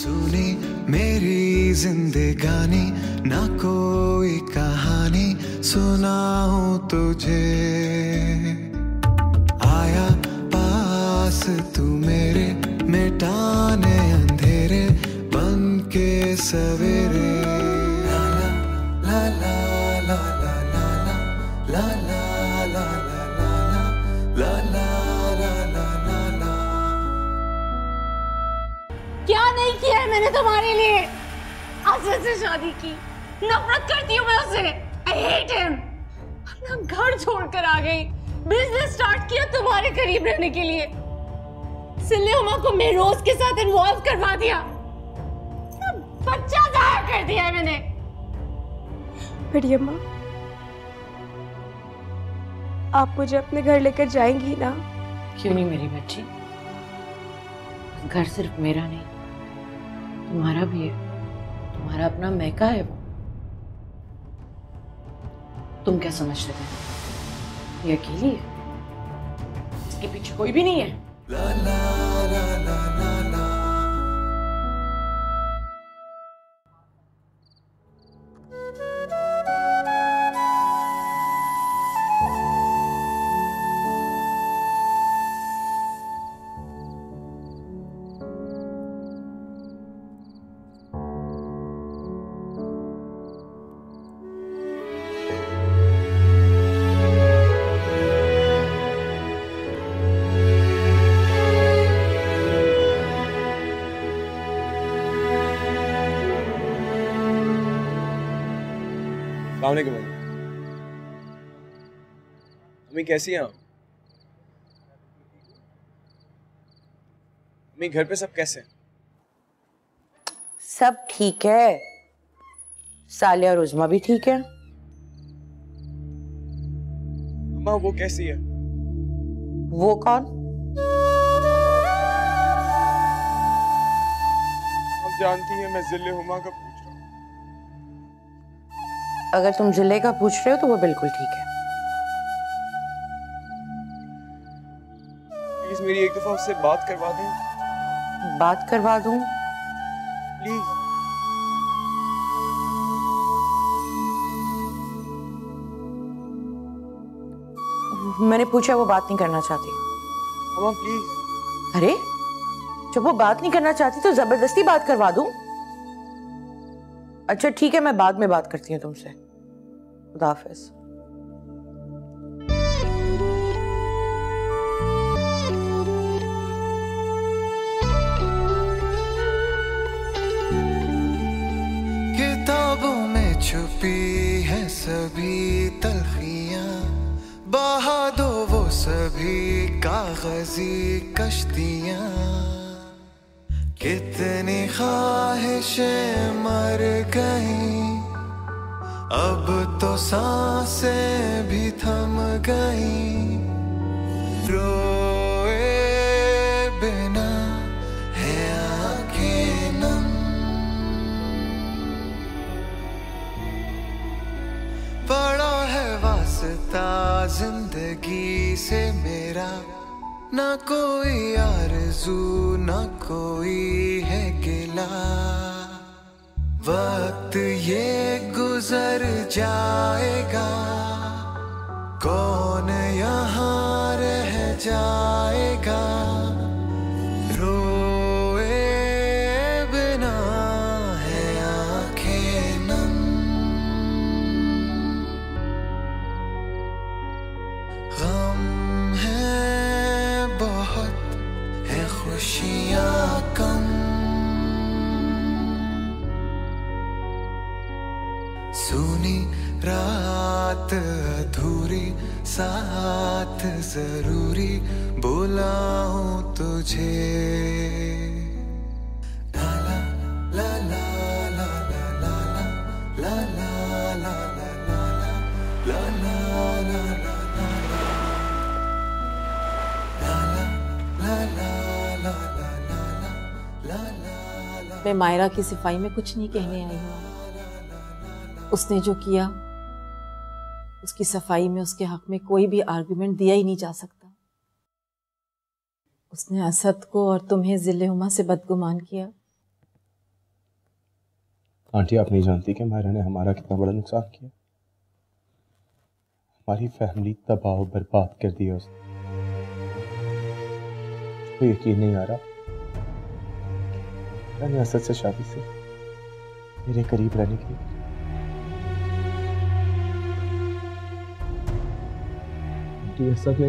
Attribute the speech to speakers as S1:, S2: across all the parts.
S1: सुनी मेरी जिंदगानी, ना कोई कहानी सुनाऊं तुझे। आया पास तू मेरे, मिटाने अंधेरे बन के सवेरे। ला ला ला ला ला ला ला ला ला ला ला ला ला ला ला।
S2: क्या नहीं किया है मैंने तुम्हारे लिए? आसिया से शादी की, नफरत करती हूँ मैं उससे। I hate him। अपना घर छोड़कर आ गई, बिजनेस स्टार्ट किया तुम्हारे करीब रहने के लिए। जिले हुमा को मेहरोज के साथ इन्वॉल्व करवा दिया, बच्चा जाया कर दिया है मैंने।
S3: बड़ी अम्मा, आप मुझे अपने घर लेकर जाएंगी ना?
S4: क्यों नहीं मेरी बच्ची, घर सिर्फ मेरा नहीं तुम्हारा भी है। तुम्हारा अपना महका है वो। तुम क्या समझते थे ये अकेली है? इसके पीछे कोई भी नहीं है।
S1: ला ला ला ला ला ला।
S5: अस्सलामुअलैकुम अम्मी, कैसी हैं आप? अम्मी घर पे सब कैसे हैं?
S4: सब ठीक है, सालिया और उज़मा भी ठीक है।
S5: अम्मा वो कैसी है?
S4: वो कौन?
S5: आप जानती हैं मैं जिले हुमा का पूछ रहा हूँ।
S4: अगर तुम जिले का पूछ रहे हो तो वो बिल्कुल ठीक है।
S5: प्लीज मेरी एक दफा उससे बात करवा दें।
S4: बात करवा दूं?
S5: प्लीज।
S4: मैंने पूछा, वो बात नहीं करना चाहती।
S5: अम्मा प्लीज।
S4: अरे जब वो बात नहीं करना चाहती तो जबरदस्ती बात करवा दूं? अच्छा ठीक है, मैं बाद में बात करती हूँ तुमसे। खुदा हाफिज।
S1: किताबों में छुपी है सभी तलखियां, बहा दो वो सभी कागजी कश्तियां। कितनी ख्वाहिशें मर गई, अब तो सांसें भी थम गई। रोए बिना है आंखें नम, पड़ा है वास्ता जिंदगी से मेरा, ना कोई आरज़ू ना कोई है गिला। वक्त ये गुजर जाएगा, कौन यहाँ रह जाएगा। रोए बिना है आंखें नम, गम है बहुत है खुशियाँ कम। सुनी रात अधूरी, साथ जरूरी बुलाऊं तुझे। ला ला ला ला ला ला ला ला ला ला ला ला ला ला ला ला।
S6: मैं मायरा की सिफाई में कुछ नहीं कहने आई हूँ। उसने जो किया उसकी सफाई में उसके हक में कोई भी आर्गुमेंट दिया ही नहीं जा सकता। उसने असद को और तुम्हें जिले हुमा से बदगुमान किया।
S5: आंटी आप नहीं जानती कि मायरा ने हमारा कितना बड़ा नुकसान किया। हमारी फैमिली तबाह बर्बाद कर दी है उसने। तो यकीन नहीं आ रहा मैंने असद से शादी से मेरे करीब रहने की आंटी असद ने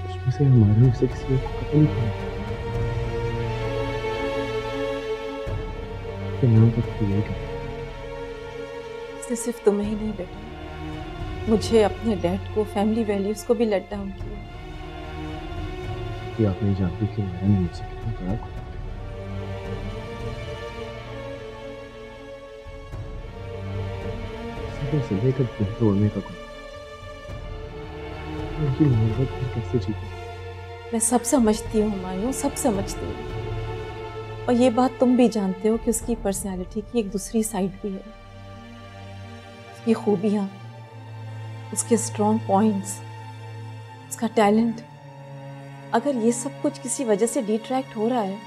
S5: उसमें से हमारे से किसी को कत्ल नहीं किया।
S6: उसने सिर्फ तुम्हें ही नहीं बेटा, मुझे, अपने डैड को, फैमिली वैल्यूज को भी लेट डाउन किया।
S5: कि आप नहीं जानती कि मैंने मुझसे कितना बड़ा सिले का दिल तोड़ने का कोई उनकी मोहब्बत फिर कैसे जीते।
S6: मैं सब समझती हूँ हुमायूं, सब समझती हूँ, और ये बात तुम भी जानते हो कि उसकी पर्सनालिटी की एक दूसरी साइड भी है। उसकी खूबियाँ, उसके स्ट्रॉन्ग पॉइंट्स, उसका टैलेंट। अगर ये सब कुछ किसी वजह से डिट्रैक्ट हो रहा है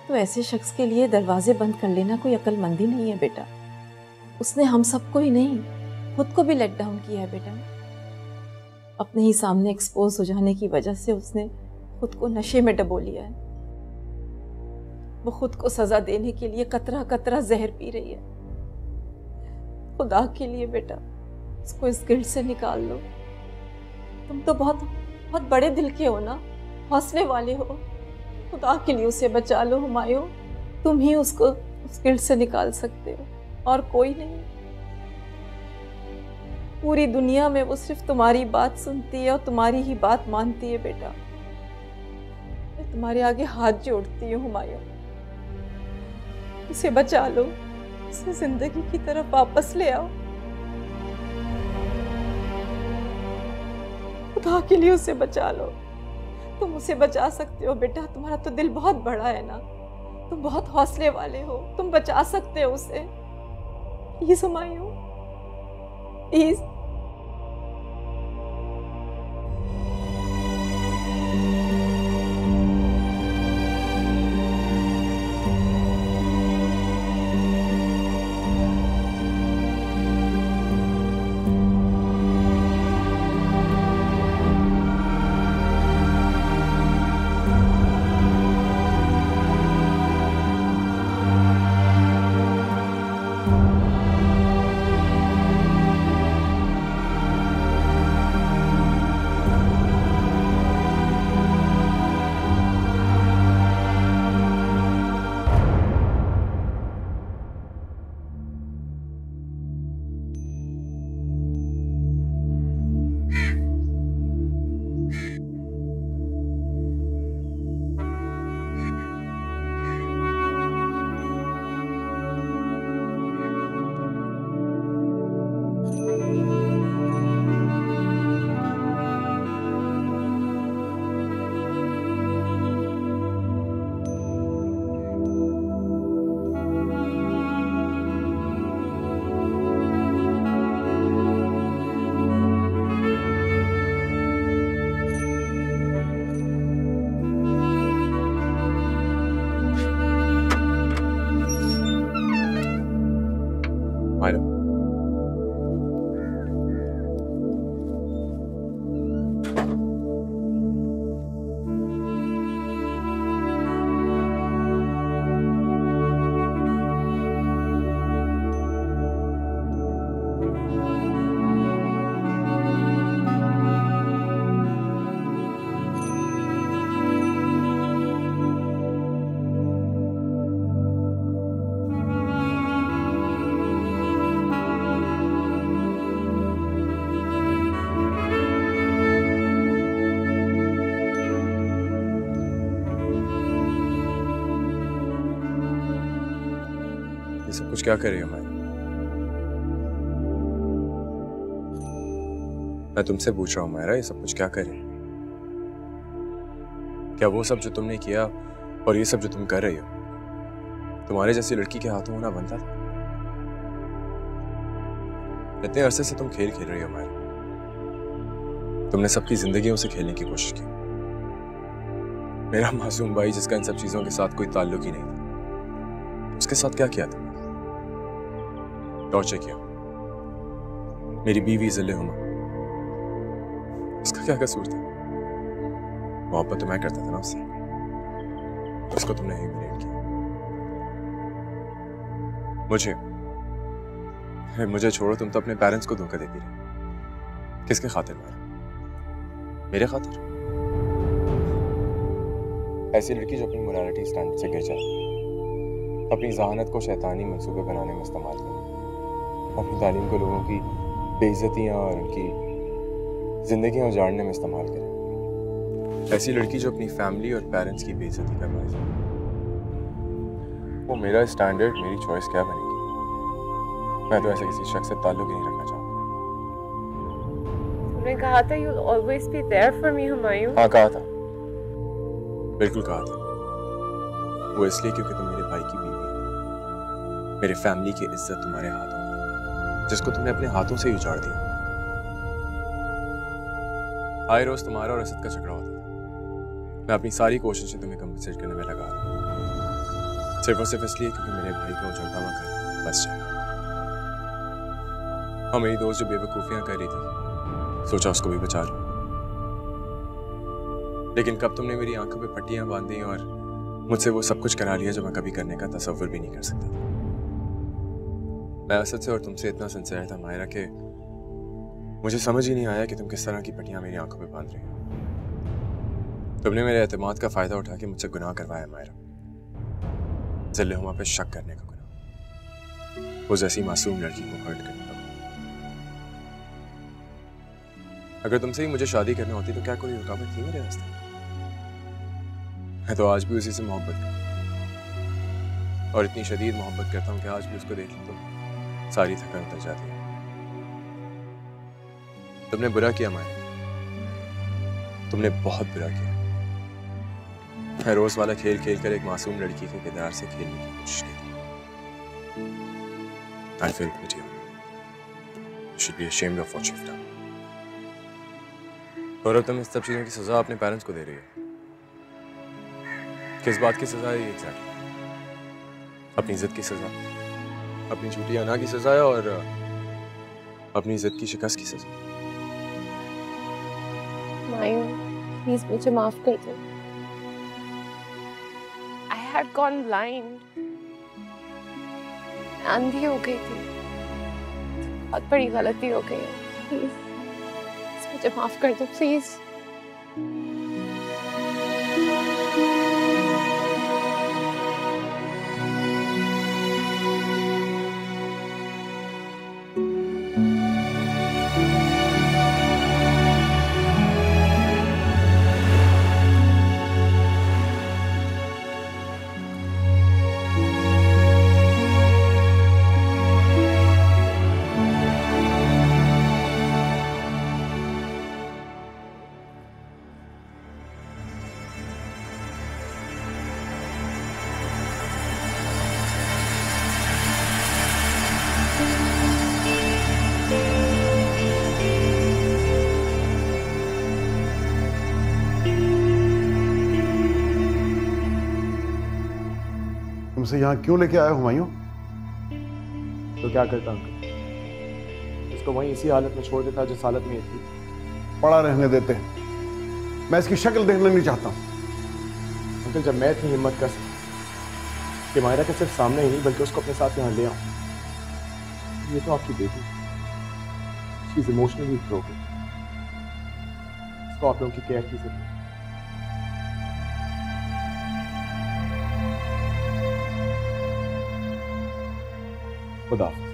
S6: तो ऐसे शख्स के लिए दरवाजे बंद कर लेना कोई अक्लमंदी नहीं है बेटा। उसने हम सबको ही नहीं, खुद को भी लेट डाउन किया है बेटा। अपने ही सामने एक्सपोज हो जाने की वजह से उसने खुद को नशे में डबो लिया है। वो खुद को सजा देने के लिए कतरा कतरा जहर पी रही है। खुदा के लिए बेटा उसको इस गिल्ट से निकाल लो। तुम तो बहुत बहुत बड़े दिल के हो ना, हौसले वाले हो। खुदा के लिए उसे बचा लो हुमायूं, तुम ही उसको उस गिल्ट से निकाल सकते हो और कोई नहीं। पूरी दुनिया में वो सिर्फ तुम्हारी बात सुनती है और तुम्हारी ही बात मानती है बेटा। मैं तुम्हारे आगे हाथ जोड़ती हूँ हुमायूं, उसे बचा लो, उसे जिंदगी की तरफ वापस ले आओ। खुदा के लिए उसे बचा लो। तुम उसे बचा सकते हो बेटा, तुम्हारा तो दिल बहुत बड़ा है ना, तुम बहुत हौसले वाले हो, तुम बचा सकते हो उसे। Please Humayun, please.
S5: मायरा, ये सब कुछ क्या कर रही हो मायरा? मैं तुमसे पूछ रहा हूँ मायरा, ये सब कुछ क्या कर रही हो? क्या वो सब जो तुमने किया और ये सब जो तुम कर रही हो तुम्हारे जैसी लड़की के हाथों होना बनता था? इतने अरसे से तुम खेल खेल रही हो मायरा, तुमने सबकी जिंदगियों से खेलने की कोशिश की। मेरा मासूम भाई जिसका इन सब चीजों के साथ कोई ताल्लुक ही नहीं था, उसके साथ क्या किया तुमने? टॉर्चर किया मेरी बीवी जिल्ले हुमा, उसका क्या कसूर था? मोहब्बत तो मैं करता था ना उससे, उसको तुमने ह्यूमिलेट किया। मुझे छोड़ो, तुम तो अपने पेरेंट्स को धोखा देती रही। किसके खातिर मारा? मेरे खातिर? ऐसी लड़की जो अपनी मोरालिटी स्टैंडर्ड से गिर जाए, अपनी जहानत को शैतानी मंसूबे बनाने में इस्तेमाल करे, अपनी तालीम को लोगों की बेइज्जतियां और उनकी जिंदगियां उजाड़ने में इस्तेमाल करे, ऐसी लड़की जो अपनी फैमिली और पेरेंट्स की बेइज्जती कर पाए, वो मेरा स्टैंडर्ड, मेरी चॉइस क्या बनेगी? मैं तो ऐसे किसी शख्स से ताल्लुक ही नहीं रखना चाहता।
S7: तुमने कहा था you'll always be there for me, Humayun.
S5: हाँ कहा था, बिल्कुल कहा था। वो इसलिए क्योंकि तुम मेरे भाई की बीवी हो, मेरे फैमिली की इज्जत तुम्हारे हाथों में, जिसको तुमने अपने हाथों से ही उजाड़ दिया। आए रोज तुम्हारा और असद का झगड़ा होता था, मैं अपनी सारी कोशिशें तुम्हें कंपनसेट करने में लगा रहा हूं, सिर्फ और सिर्फ इसलिए क्योंकि मेरे भाई का उजड़ता हुआ घर बस जाए। और मेरी दोस्त जो बेवकूफियां कर रही थी, सोचा उसको भी बचा लूं, लेकिन कब तुमने मेरी आंखों पे पट्टियां बांधी और मुझसे वो सब कुछ करा लिया जो मैं कभी करने का तसव्वुर भी नहीं कर सकता था। मैं असद से और तुमसे इतना सिंसियर था मायरा कि मुझे समझ ही नहीं आया कि तुम किस तरह की पट्टियां मेरी आंखों पे बांध रही हो। तुमने मेरे एतमाद का फायदा उठा के मुझसे गुनाह करवाया मायरा, जिल्ले हुमा पे शक करने का गुनाह, वो जैसी मासूम लड़की को हर्ट करने का। अगर तुमसे ही मुझे शादी करनी होती तो क्या कोई रुकावट थी मेरे रास्ते? मैं तो आज भी उसी से मोहब्बत करता हूं, और इतनी शदीद मोहब्बत करता हूं कि आज भी उसको देख लूं तो सारी थकान उतर जाती है। तुमने बुरा किया माया, तुमने बहुत बुरा किया। मैं रोज वाला खेल खेल कर एक मासूम लड़की के किरदार से खेलने की कोशिश की। I feel pity on you. You should be ashamed of what you've done. और अब तुम इस सब चीजों की सजा अपने पेरेंट्स को दे रही हो। किस बात की सजा है ये एग्जैक्टली? अपनी जिद की सजा, अपनी झूठी अना की सजा है, और अपनी जिद की शिकस्त की सजा।
S7: हुमायूं, प्लीज मुझे माफ कर दो। I had gone blind, अंधी हो गई थी, बहुत बड़ी गलती हो गई है। प्लीज मुझे माफ कर दो, प्लीज।
S8: तुमसे यहाँ क्यों लेके आया हुमायूं?
S9: तो क्या करता अंकल, इसको वहीं इसी हालत में छोड़ देता जिस हालत में ये थी।
S8: पड़ा रहने देते हैं, मैं इसकी शक्ल देखना नहीं चाहता हूँ।
S9: अंकल, जब मैं इतनी हिम्मत कर सकता कि मायरा के सिर्फ सामने ही नहीं बल्कि उसको अपने साथ यहाँ ले आऊँ, ये तो आपकी बेटी, शी इज इमोशनली ब्रोकन, इसको आप लोगों की केयर की जरूरत है। खुदा हाफिज़।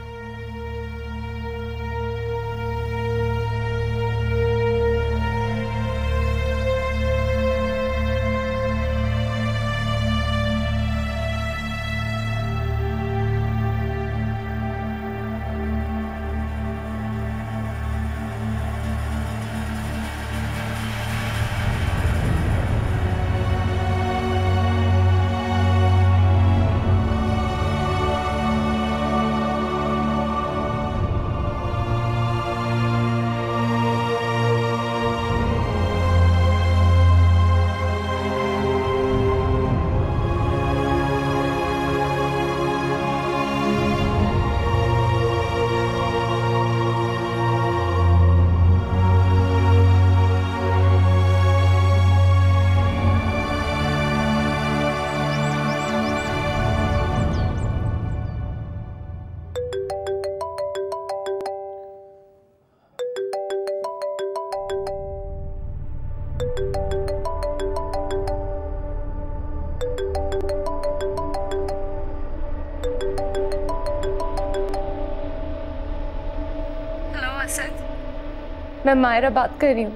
S7: मैं मायरा बात कर रही हूँ।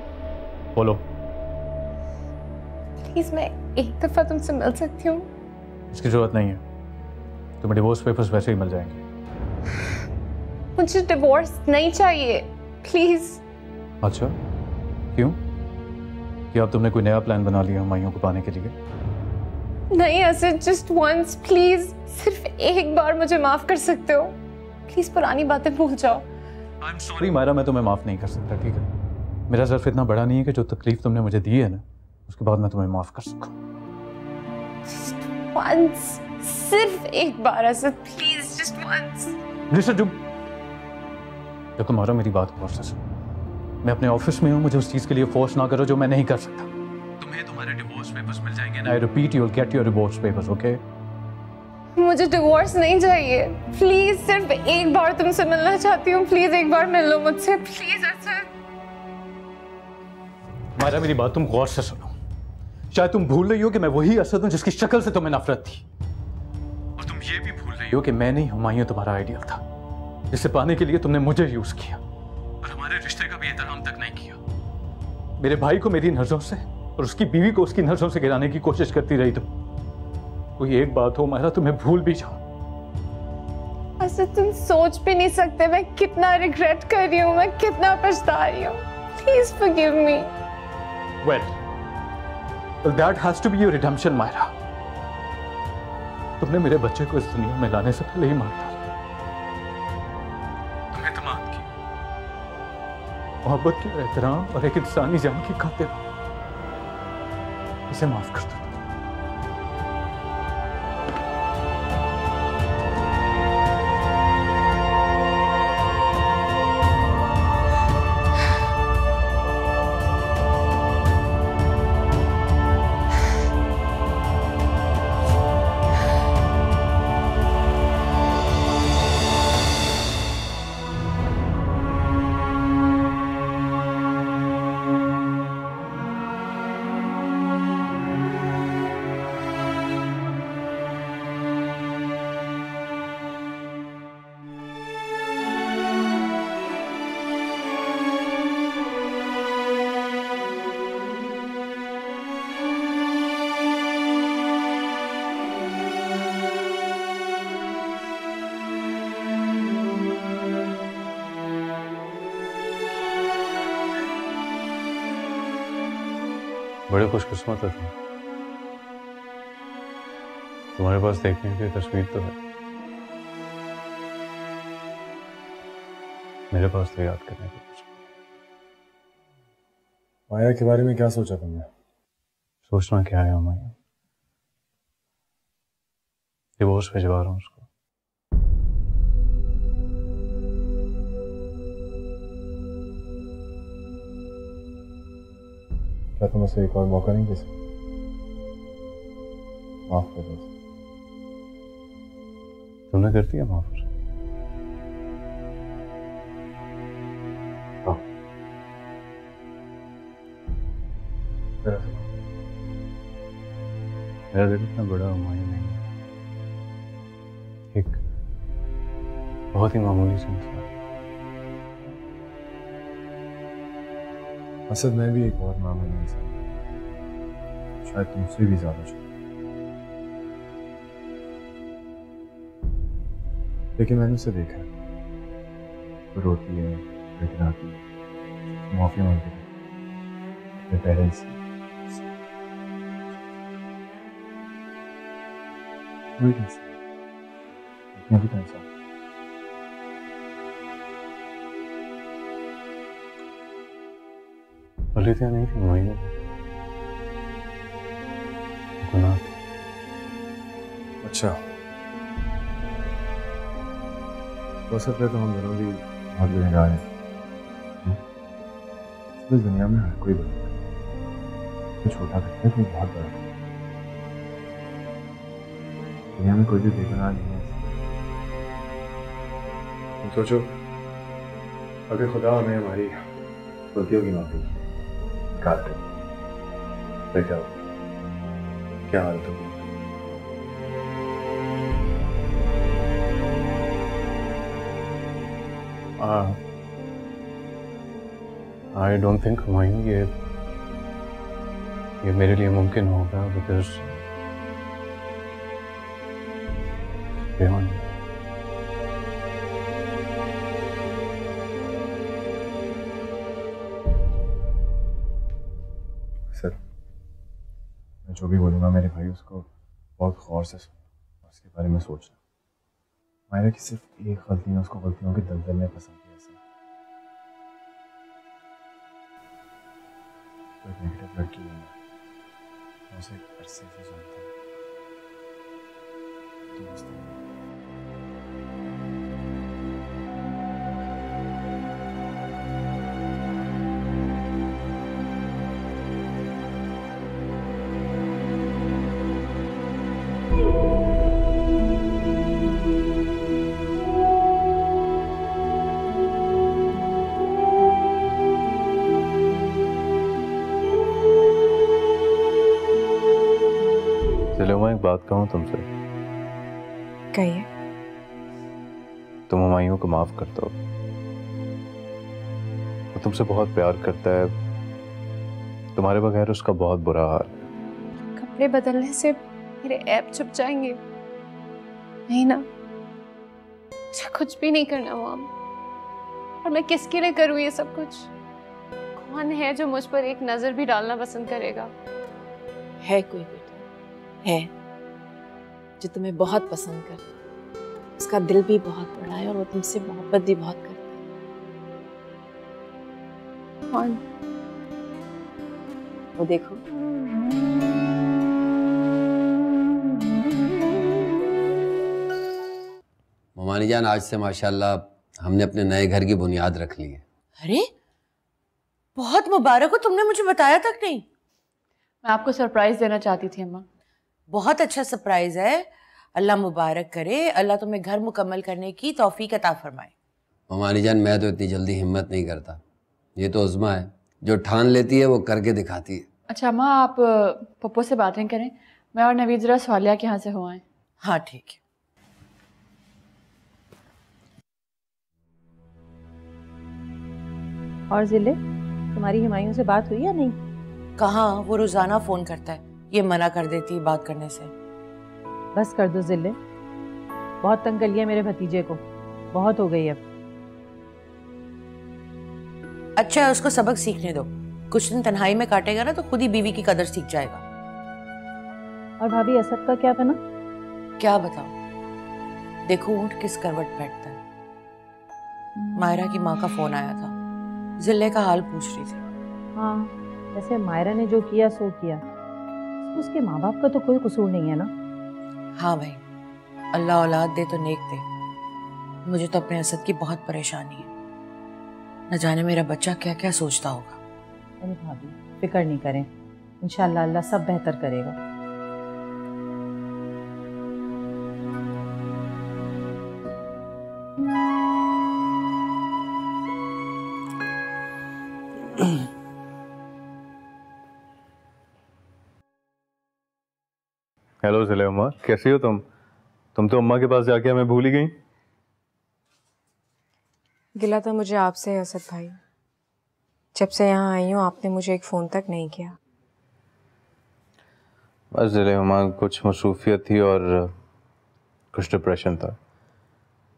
S10: बोलो।
S7: प्लीज मैं एक दफा तुमसे मिल सकती हूँ?
S10: इसकी जरूरत नहीं है, तुम्हें डिवोर्स पेपर्स वैसे ही मिल जाएंगे।
S7: मुझे डिवोर्स नहीं चाहिए, प्लीज।
S10: अच्छा, क्यों? क्या अब तुमने कोई नया प्लान बना लिया हुमायूं को पाने के लिए?
S7: नहीं असद, जस्ट वंस प्लीज, सिर्फ एक बार मुझे माफ कर सकते हो? प्लीज पुरानी बातें भूल जाओ।
S10: आई एम सॉरी मायरा, मैं तुम्हें माफ नहीं कर सकता, ठीक है? मेरा ज़र्फ इतना बड़ा नहीं है कि जो तकलीफ तुमने मुझे दी है ना, उसके बाद मैं तुम्हें माफ कर सकूं।
S7: Just once, सिर्फ एक बार असद, प्लीज, जस्ट वंस।
S10: निशा चुप। जब तुम्हारा मेरी बात गौर से सुनो, मैं अपने ऑफिस में हूँ, मुझे उस चीज के लिए फोर्स ना करो जो मैं नहीं कर सकता। तुम्हें तुम्हारे डिवोर्स पेपर्स मिल जाएंगे ना, I repeat, you will get your divorce papers, okay?
S7: मुझे डिवोर्स नहीं चाहिए, प्लीज, सिर्फ एक बार तुमसे मिलना चाहती हूँ, प्लीज एक बार मिल लो मुझसे, प्लीज असद।
S10: मायरा मेरी बात तुम गौर से सुनो, शायद तुम भूल रही हो कि मैं वही असद हूँ जिसकी शक्ल से तुम्हें नफरत थी, और तुम ये भी भूल रही हो कि मैं नहीं हुमायूं तुम्हारा आइडियल था, जिसे पाने के लिए तुमने मुझे यूज किया और हमारे रिश्ते का भी एहतराम तक नहीं किया। मेरे भाई को मेरी नजरों से और उसकी बीवी को उसकी नजरों से गिराने की कोशिश करती रही तुम। कोई एक बात हो मायरा, तुम्हें भूल भी जाओ।
S7: असद तुम सोच भी नहीं सकते मैं कितना रिग्रेट कर रही हूँ, मैं कितना पछता रही हूँ। Please forgive me.
S10: Well, that has to be your redemption, Myra. तुमने मेरे बच्चे को इस दुनिया में लाने से पहले ही मार डाला। तुम एतमाद की, मोहब्बत की, एहतराम और एक इंसानी जान की खातिर इसे माफ कर दो।
S11: बड़े खुशकिस्मत है तुम, तुम्हारे पास देखने की तस्वीर तो है, मेरे पास तो याद करने की कुछ।
S5: माया के बारे में क्या सोचा तुमने?
S11: सोचना क्या है हुमायूं, डिवोर्स भिजवा रहा हूँ उसको।
S5: क्या तुम उसे एक और मौका नहीं दे सकते? माफ कर दो।
S11: तुमने कर दिया माफ उसे? मेरा दिल इतना बड़ा हुमायूं नहीं है, एक बहुत ही मामूली सा इंसान।
S5: असद मैं भी एक और मामूली इंसान, शायद तुमसे भी ज्यादा छोटा, लेकिन मैंने उसे देखा है, वो रोती है, गिड़गिड़ाती है, माफी मांगती है अपने पेरेंट्स से। वही इंसान, इतना भी तो इंसान।
S11: गलतियां नहीं थी हुमायूं, गुनाह।
S5: अच्छा, हो सकता है तो हम दोनों भी बहुत गुनहगार हैं। इस दुनिया में हर कोई बड़ा है, तो छोटा करता है, तो बहुत बड़ा है। दुनिया में कोई भी बेगुनाह नहीं है। तुम सोचो, अगर खुदा हमें हमारी गलतियों की माफी काट दे तो क्या होगा? क्या हालत होगी?
S11: आई डोंट थिंक हुमायूं ये मेरे लिए मुमकिन होगा, बिकॉज
S5: सर, मैं जो भी बोलूँगा मेरे भाई उसको बहुत गौर से सुन और उसके बारे में सोचना। मायरा की सिर्फ एक गलती ने उसको गलतियों के दलदल में फंसा दिया सर। तो एक नेगेटिव लड़की है, मैं उसे अरसे से जानता हूँ। दोस्त है।
S11: मैं एक बात कहूँ तुमसे।
S3: कहिए।
S11: तुम हुमायूं को माफ कर दो, वो तुमसे बहुत प्यार करता है, तुम्हारे बगैर उसका बहुत बुरा हाल है।
S7: कपड़े बदलने से मेरे ऐब छुप जाएंगे? नहीं ना, मुझे कुछ भी नहीं करना मॉम। और मैं किसके लिए करूँ ये सब कुछ? कौन है जो मुझ पर एक नजर भी डालना पसंद करेगा?
S6: है कोई बेटा, है जो तुम्हें बहुत पसंद करता है, उसका दिल भी बहुत बड़ा है और वो तुमसे मोहब्बत भी बहुत करता है।
S7: कौन?
S6: वो देखो।
S12: ममानी जान, आज से माशाल्लाह हमने अपने नए घर की बुनियाद रख ली है।
S4: अरे बहुत मुबारक हो, तुमने मुझे बताया तक नहीं।
S13: मैं आपको सरप्राइज देना चाहती थी अम्मा।
S4: बहुत अच्छा सरप्राइज है, अल्लाह मुबारक करे, अल्लाह तुम्हें घर मुकम्मल करने की तौफीक अता फरमाए।
S12: ममानी जान, मैं तो इतनी जल्दी हिम्मत नहीं करता, ये तो उज़्मा है, जो ठान लेती है वो करके दिखाती है।
S13: अच्छा अम्मा, आप पप्पो से बातें करें, मैं और नवीद जरा स्वालिया के यहाँ से हो आए।
S4: हाँ ठीक है।
S6: और जिले, तुम्हारी हुमायूं से बात हुई या नहीं?
S4: कहाँ, वो रोजाना फोन करता है, ये मना कर देती है बात करने से।
S6: बस कर दो जिले, बहुत तंग कर लिया मेरे भतीजे को, बहुत हो गई अब।
S4: अच्छा है, उसको सबक सीखने दो, कुछ दिन तन्हाई में काटेगा ना तो खुद ही बीवी की कदर सीख जाएगा।
S6: और भाभी असद का क्या बना?
S4: क्या बताओ, देखो ऊंट किस करवट बैठता है। मायरा की माँ का फोन आया था, जिले का हाल पूछ रही थी।
S6: हाँ, वैसे मायरा ने जो किया सो किया, उसके माँ बाप का तो कोई कसूर नहीं है ना।
S4: हाँ भाई, अल्लाह औलाद दे तो नेक दे। मुझे तो अपने असद की बहुत परेशानी है, न जाने मेरा बच्चा क्या क्या सोचता होगा।
S6: अरे भाभी फिक्र नहीं करें, इंशाल्लाह अल्लाह सब बेहतर करेगा।
S11: हेलो जिले अम्मा, कैसी हो तुम? तुम तो अम्मा के पास जाके हमें भूल ही गई।
S3: गिला तो मुझे आपसे है असद भाई, जब से यहाँ आई हूँ आपने मुझे एक फ़ोन तक नहीं किया।
S11: बस जिले अम्मा, कुछ मसरूफियत थी और कुछ डिप्रेशन था,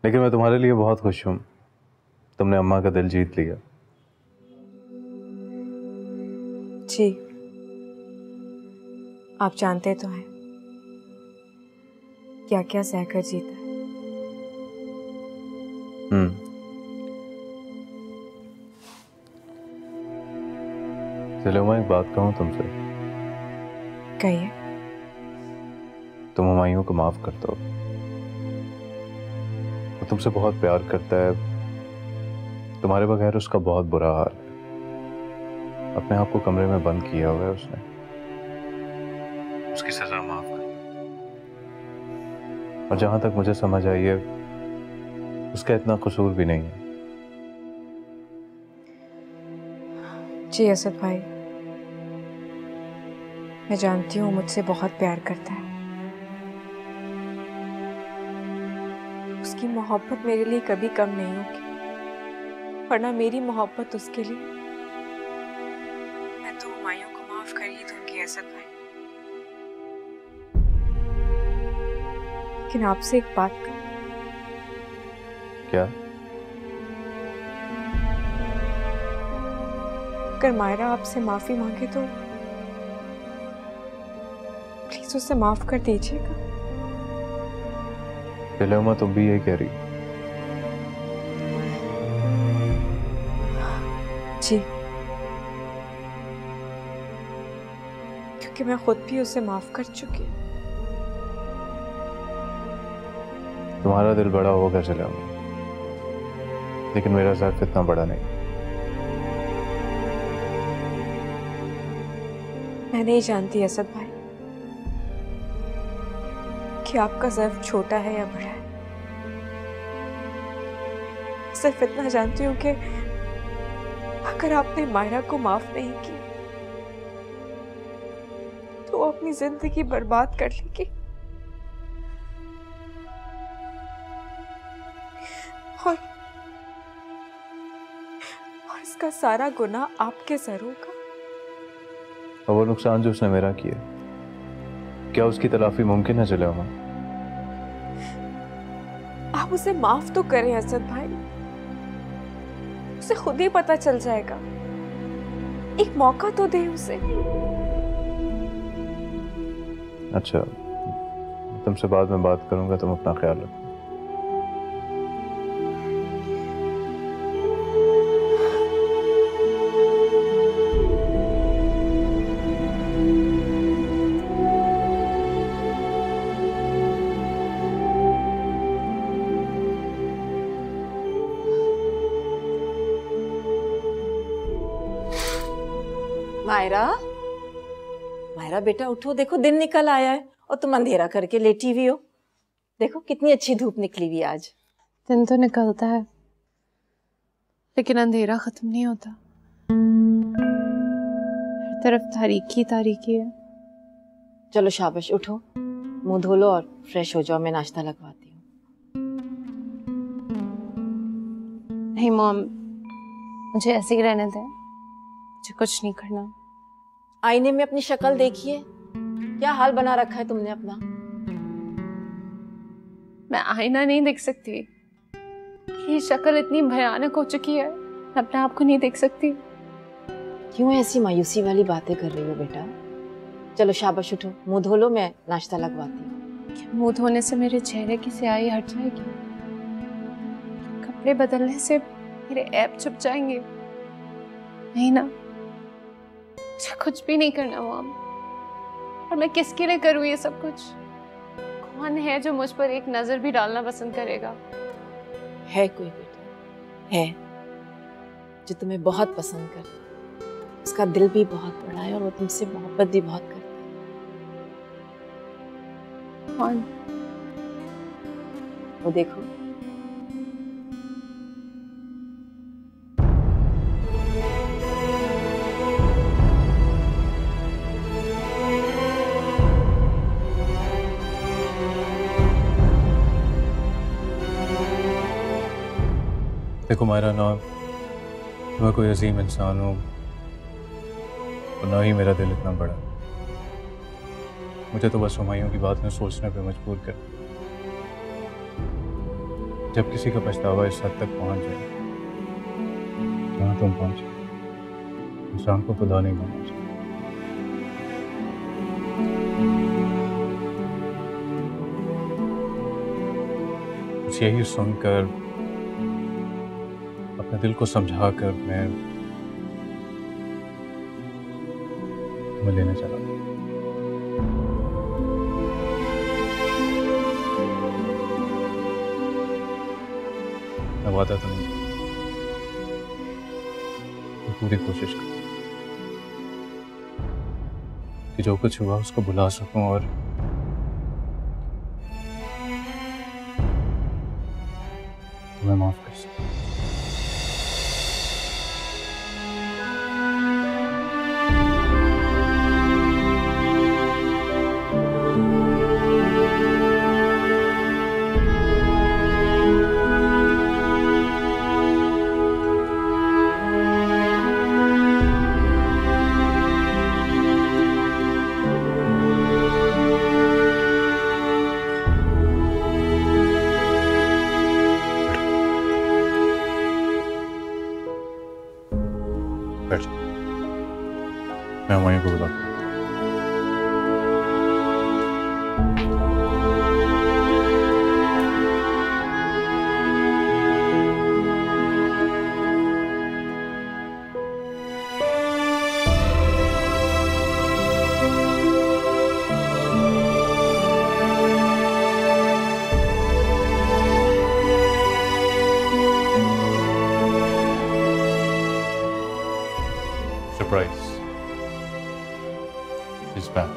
S11: लेकिन मैं तुम्हारे लिए बहुत खुश हूँ, तुमने अम्मा का दिल जीत लिया।
S3: जी, आप जानते तो हैं क्या क्या सहकर जीता है।
S11: चलो मैं एक बात कहूँ तुमसे।
S3: कहिए।
S11: तुम हुमायूं को माफ कर दो, वो तुमसे बहुत प्यार करता है, तुम्हारे बगैर उसका बहुत बुरा हाल है। अपने आप को कमरे में बंद किया हुआ है उसने, उसकी सजा माफ कर। और जहां तक मुझे समझ आई है, उसका इतना कसूर भी नहीं है।
S3: जी असद भाई, मैं जानती हूँ मुझसे बहुत प्यार करता है। उसकी मोहब्बत मेरे लिए कभी कम नहीं होगी, वरना मेरी मोहब्बत उसके लिए लेकिन आपसे एक बात कर।
S11: क्या?
S3: अगर मायरा आपसे माफी मांगे तो प्लीज उसे माफ कर दीजिएगा।
S11: पहले उमा तुम भी यही कह रही?
S3: जी, क्योंकि मैं खुद भी उसे माफ कर चुकी हूँ।
S11: तुम्हारा दिल बड़ा होगा चला, लेकिन मेरा ज़र्फ इतना बड़ा नहीं।
S3: मैं नहीं जानती असद भाई कि आपका ज़र्फ छोटा है या बड़ा है। सिर्फ इतना जानती हूँ कि अगर आपने मायरा को माफ नहीं किया तो वो अपनी जिंदगी बर्बाद कर लेगी और इसका सारा गुनाह आपके सर होगा।
S11: और वो नुकसान जो उसने मेरा किया, क्या उसकी तलाफी मुमकिन है चले उमा?
S3: आप उसे माफ तो करें असद भाई, उसे खुद ही पता चल जाएगा। एक मौका तो दे उसे।
S11: अच्छा, तुमसे बाद में बात करूंगा, तुम अपना ख्याल रखो।
S6: मायरा, मायरा बेटा उठो, देखो दिन निकल आया है और तुम अंधेरा करके लेटी हुई हो। देखो कितनी अच्छी धूप निकली हुई आज।
S7: दिन तो निकलता है लेकिन अंधेरा खत्म नहीं होता, हर तरफ तारीकी तारीकी है।
S6: चलो शाबाश, उठो, मुंह धो लो और फ्रेश हो जाओ, मैं नाश्ता लगवाती हूँ।
S7: नहीं मॉम, मुझे ऐसे ही रहने दे, मुझे कुछ नहीं करना।
S6: आईने में अपनी शक्ल देखिए, क्या हाल बना रखा है तुमने अपना।
S7: मैं आईना नहीं देख सकती, ये शक्ल इतनी भयानक हो चुकी है, मैं अपने आप को नहीं देख सकती।
S6: क्यों ऐसी मायूसी वाली बातें कर रही हो बेटा? चलो शाबाश, उठो, मुंह धो लो, मैं नाश्ता लगवाती हूँ।
S7: मुंह धोने से मेरे चेहरे की स्याही हट जाएगी? कपड़े बदलने से मेरे ऐब छुप जाएंगे? नहीं ना, मुझे कुछ भी नहीं करना मॉम। और मैं किसके लिए करूँ ये सब कुछ? कौन है जो मुझ पर एक नजर भी डालना पसंद करेगा?
S6: है कोई बेटा, है जो तुम्हें बहुत पसंद करता है, उसका दिल भी बहुत बड़ा है और वो तुमसे मोहब्बत भी बहुत करता है।
S7: कौन?
S6: वो देखो,
S10: देखो मायरा, ना मैं कोई अजीम इंसान हूँ और ना ही मेरा दिल इतना बड़ा। मुझे तो बस हुमायूं की बात में सोचने पे मजबूर कर। जब किसी का पछतावा इस हद तक पहुंच जाए जहाँ तुम पहुंचे, इंसान को खुदा नहीं मानना चाहिए। बस यही सुनकर, अपने दिल को समझाकर मैं तुम्हें लेने चला। मैं वादा तो नहीं, तो पूरी कोशिश कर कि जो कुछ हुआ उसको भुला सकूं और तुम्हें माफ कर सकूं। मैं वहीं को बुला। Surprise. She's back.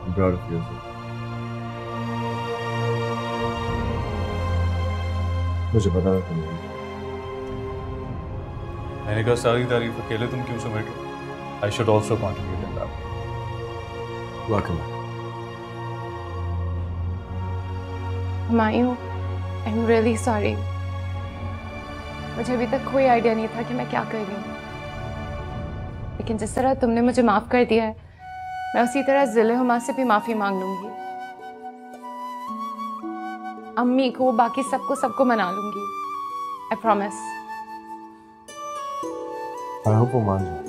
S5: I'm proud of you, sir. मुझे पता था तुम
S10: मैंने कहा सारी तारीफ अकेले तुम क्यों समेट लो? I should also contribute in that.
S5: Welcome.
S7: Humayun, I'm really sorry. मुझे अभी तक कोई आइडिया नहीं था कि मैं क्या कर रही हूँ, लेकिन जिस तरह तुमने मुझे माफ कर दिया है, मैं उसी तरह ज़िले हुमा से भी माफी मांग लूंगी। अम्मी को, बाकी सबको मना लूंगी। I promise.
S5: I hope वो मान जाए।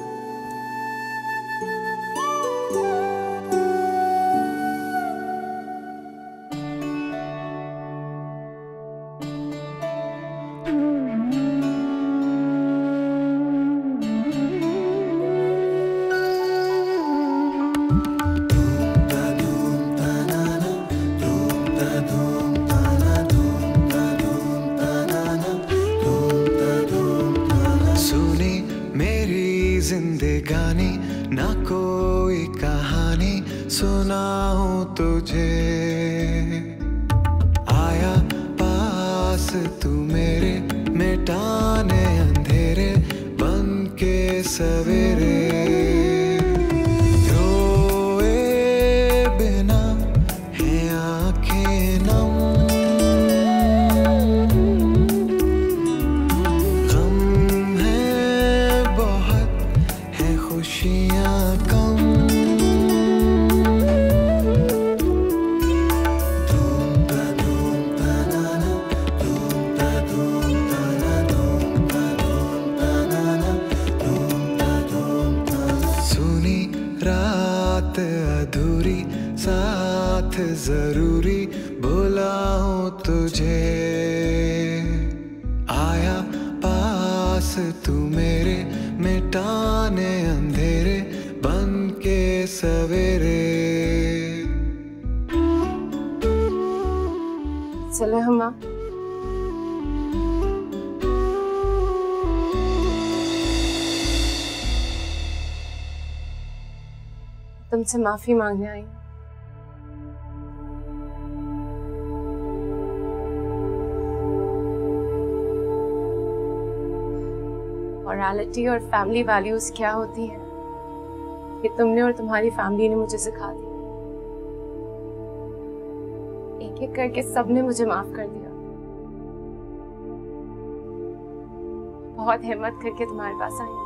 S1: जिंदगानी ना कोई कहानी सुनाऊं तुझे, आया पास तू मेरे मिटाने अंधेरे बन के सवेरे, रोए बिना है आंखें नम, खुशियाँ कम, सुनी रात अधूरी साथ जरूरी बुलाऊं तुझे, आया पास तू मेरे मिटाने अंधेरे बन के सवेरे।
S7: चलो हुमा, तुमसे माफी मांगने आई हूँ। मॉरलिटी और फैमिली वैल्यूज क्या होती हैं, ये तुमने और तुम्हारी फैमिली ने मुझे सिखा दी। एक एक करके सबने मुझे माफ कर दिया। बहुत हिम्मत करके तुम्हारे पास आई।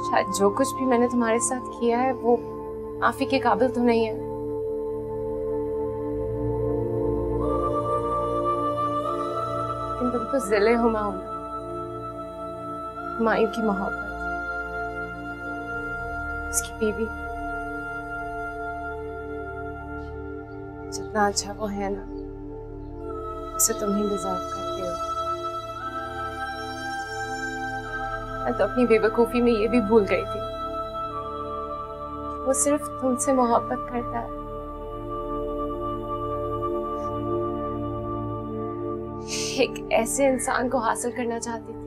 S7: शायद जो कुछ भी मैंने तुम्हारे साथ किया है वो माफी के काबिल तो नहीं है, लेकिन तुम तो ज़िले हुमा हो ना, हुमायूं की मोहब्बत, उसकी बीवी। जितना अच्छा वो है ना, उसे तुम ही डिजर्व करते हो। मैं तो अपनी बेवकूफी में ये भी भूल गई थी, वो सिर्फ तुमसे मोहब्बत करता है। एक ऐसे इंसान को हासिल करना चाहती थी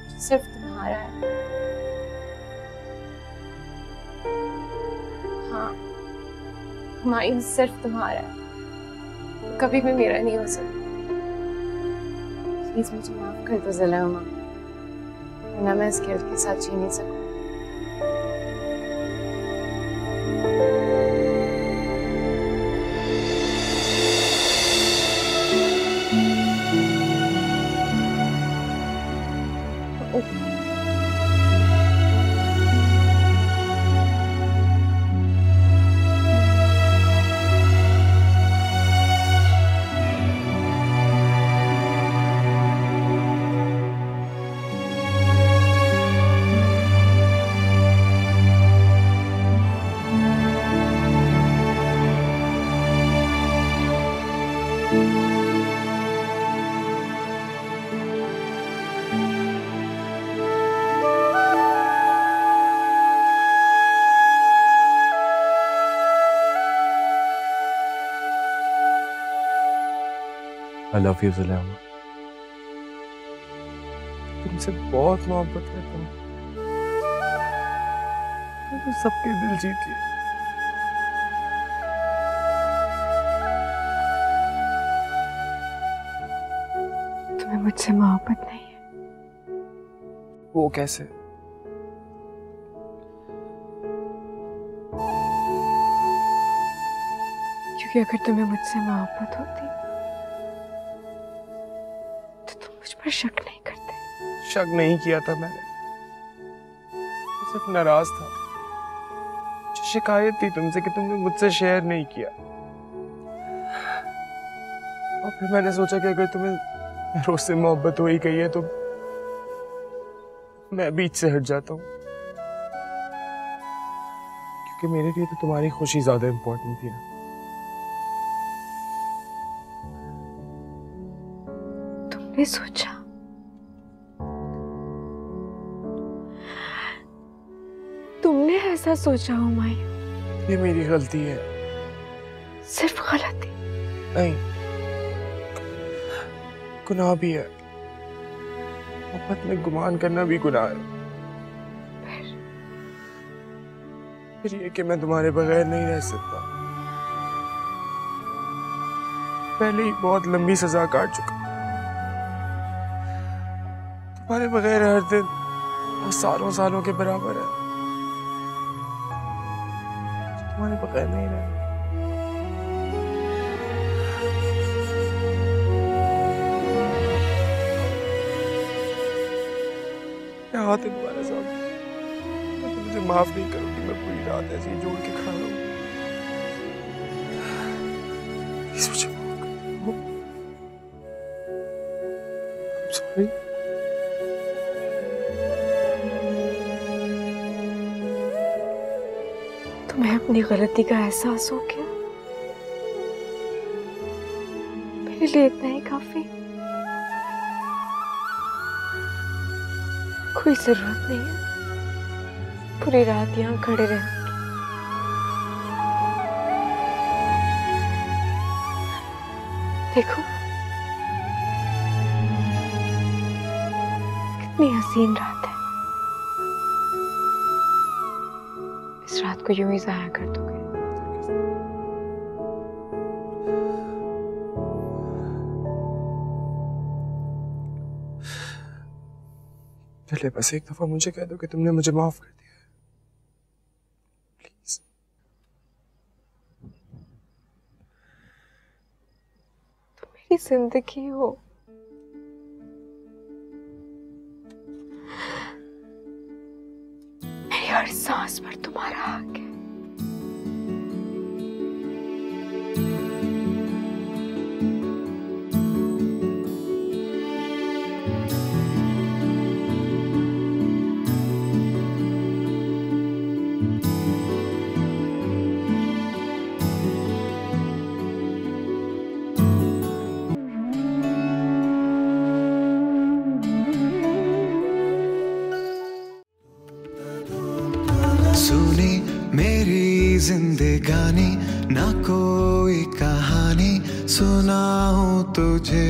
S7: जो सिर्फ तुम्हारा है। हाँ, हुमायूं सिर्फ तुम्हारा है, कभी भी मेरा नहीं हो सकता। प्लीज मुझे माफ कर दो ज़िला हुमा, वरना मैं इस गिल्ट के साथ जी नहीं सकूं।
S5: I love you, ज़ुलेहा। तुमसे बहुत मोहब्बत करता हूँ। तो सबके दिल जीत लिए।
S3: तुम्हें मुझसे मोहब्बत नहीं है?
S5: वो कैसे?
S3: क्योंकि अगर तुम्हें मुझसे मोहब्बत होती तो तुम मुझ पर शक नहीं करते।
S5: शक नहीं किया था मैंने, सिर्फ नाराज था। मुझे शिकायत थी तुमसे कि तुमने मुझसे शेयर नहीं किया। और फिर मैंने सोचा कि अगर तुम्हें रोज से मोहब्बत हो ही गई है तो मैं बीच से हट जाता हूँ, क्योंकि मेरे लिए तो तुम्हारी खुशी ज्यादा इंपॉर्टेंट थी ना।
S3: तुमने सोचा? तुमने ऐसा सोचा हुमायूं?
S5: ये मेरी गलती है।
S3: सिर्फ गलती
S5: नहीं, गुनाह भी है। मोहब्बत में गुमान करना भी गुनाह है। फिर ये कि मैं तुम्हारे बगैर नहीं रह सकता। पहले ही बहुत लंबी सजा काट चुका। तुम्हारे बगैर हर दिन सालों सालों के बराबर है। तुम्हारे बगैर नहीं रहना। क्या हाथ है तुम्हारे साथ? मुझे माफ नहीं करोगी? मैं पूरी रात ऐसे ही जोड़ के खा रहा हूँ। मुझे माफ कर दो। I'm sorry।
S3: तुम्हें अपनी गलती का एहसास हो गया? मेरे लिए इतना ही काफी। कोई जरूरत नहीं है पूरी रात यहाँ खड़े रहने की। देखो कितनी हसीन रात है। इस रात को यूं ही जाया कर दोगे?
S5: चले बस एक दफा मुझे कह दो कि तुमने मुझे माफ कर दिया है, प्लीज।
S3: तुम मेरी जिंदगी हो। मेरी हर सांस पर तुम्हारा हक है।
S1: सुनी मेरी जिंदगानी ना कोई कहानी सुनाऊं तुझे।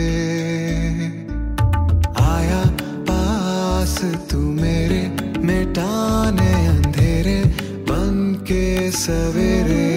S1: आया पास तू मेरे मिटाने अंधेरे बन के सवेरे।